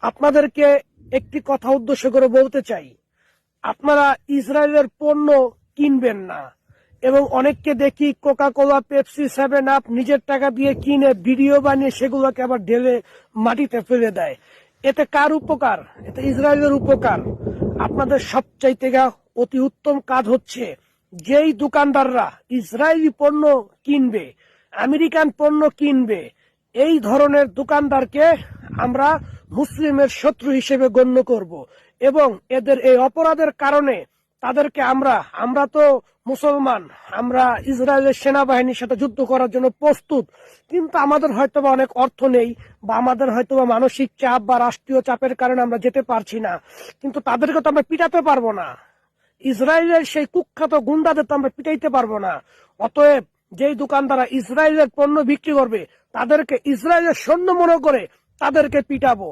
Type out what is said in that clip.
আপনাদেরকে একটি কথা উদ্দেশ্য করে বলতে চাই, আপনারা ইসরায়েলের পণ্য কিনবেন না। এবং অনেককে দেখি কোকা কোলা, পেপসি, 7 আপ নিজের টাকা দিয়ে কিনে ভিডিও বানিয়ে সেগুলোকে আবার ঢেলে মাটিতে ফেলে দেয়। এতে কার উপকার? এতে ইসরায়েলের উপকার। আপনাদের সবচাইতে অতি উত্তম কাজ হচ্ছে, যেই দোকানদাররা ইসরায়েলি পণ্য কিনবে, আমেরিকান পণ্য কিনবে, এই ধরনের দোকানদারকে আমরা মুসলিমের শত্রু হিসেবে গণ্য করব এবং এদের এই অপরাধের কারণে তাদেরকে আমরা তো মুসলমান, আমরা ইসরায়েলের সেনাবাহিনীর সাথে যুদ্ধ করার জন্য প্রস্তুত, কিন্তু আমাদের হয়তোবা অনেক অর্থ নেই, বা আমাদের হয়তোবা মানসিক চাপ বা রাষ্ট্রীয় চাপের কারণে আমরা যেতে পারছি না, কিন্তু তাদেরকে তো আমরা পিটাতে পারবো না। ইসরায়েলের সেই কুখ্যাত গুন্ডাদের তো আমরা পিটাইতে পারবো না। অতএব যেই দোকানদাররা ইসরায়েলের পণ্য বিক্রি করবে, তাদেরকে ইসরায়েলের সৈন্য মনে করে তাদেরকে পিটাবো।